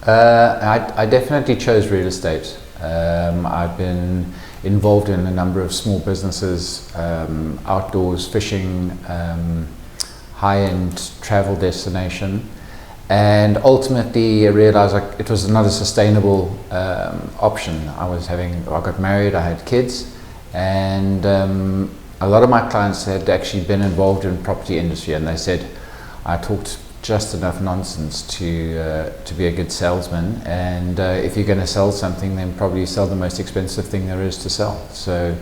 I definitely chose real estate. I've been involved in a number of small businesses, outdoors, fishing, high-end travel destination, and ultimately I realized it was not a sustainable option. I got married, I had kids, and a lot of my clients had actually been involved in the property industry, and they said I talked just enough nonsense to be a good salesman, and if you're going to sell something, then probably sell the most expensive thing there is to sell. So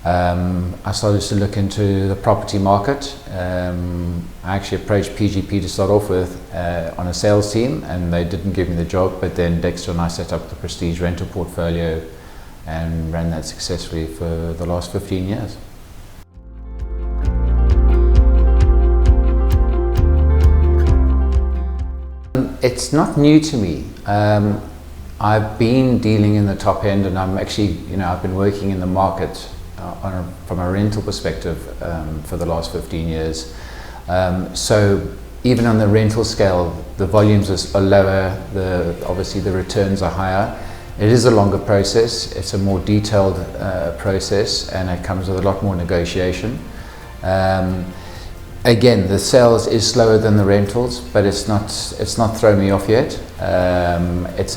I started to look into the property market. I actually approached PGP to start off with on a sales team, and they didn't give me the job, but then Dexter and I set up the Prestige rental portfolio and ran that successfully for the last 15 years. It's not new to me. I've been dealing in the top end, and I'm actually, I've been working in the market from a rental perspective for the last 15 years. So even on the rental scale, the volumes are lower, obviously the returns are higher. It is a longer process, it's a more detailed process, and it comes with a lot more negotiation. Again, the sales is slower than the rentals, but it's not thrown me off yet. It's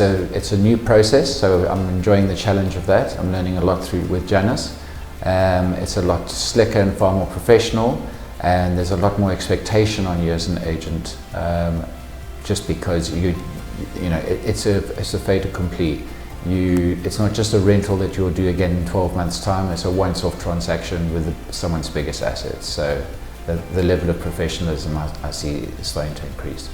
a new process, so I'm enjoying the challenge of that. I'm learning a lot with Janice. It's a lot slicker and far more professional, and there's a lot more expectation on you as an agent, just because it's a fait accompli. It's not just a rental that you'll do again in 12 months' time. It's a once-off transaction with someone's biggest assets. So the level of professionalism I see is starting to increase.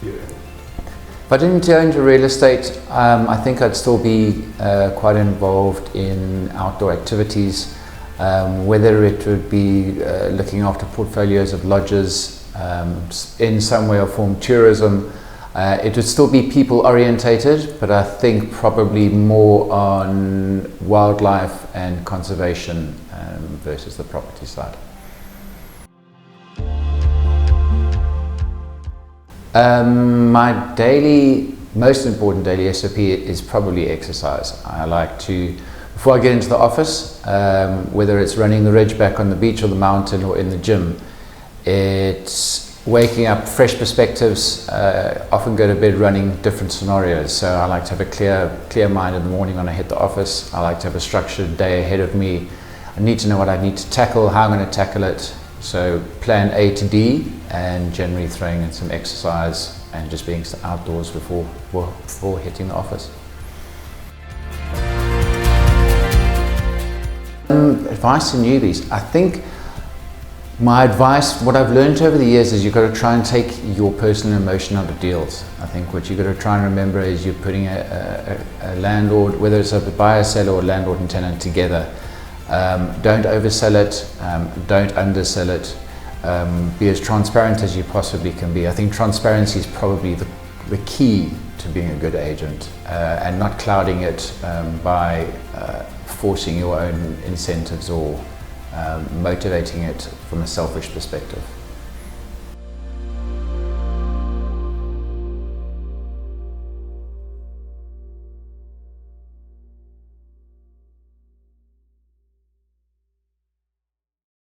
If I didn't go into real estate, I think I'd still be quite involved in outdoor activities, whether it would be looking after portfolios of lodges, in some way or form tourism. It would still be people orientated, but I think probably more on wildlife and conservation versus the property side. My most important daily SOP is probably exercise. I like to, before I get into the office, whether it's running the Ridgeback on the beach or the mountain or in the gym, it's waking up fresh perspectives. Often go to bed running different scenarios, so I like to have a clear mind in the morning when I hit the office. I like to have a structured day ahead of me. I need to know what I need to tackle, how I'm going to tackle it. So plan A to D, and generally throwing in some exercise and just being outdoors before hitting the office. Advice to newbies. I think my advice, what I've learned over the years, is you've got to try and take your personal emotion out of deals. I think what you've got to try and remember is you're putting a landlord, whether it's a buyer, seller, or landlord and tenant together. Don't oversell it, don't undersell it. Be as transparent as you possibly can be. I think transparency is probably the key to being a good agent, and not clouding it by forcing your own incentives or motivating it from a selfish perspective.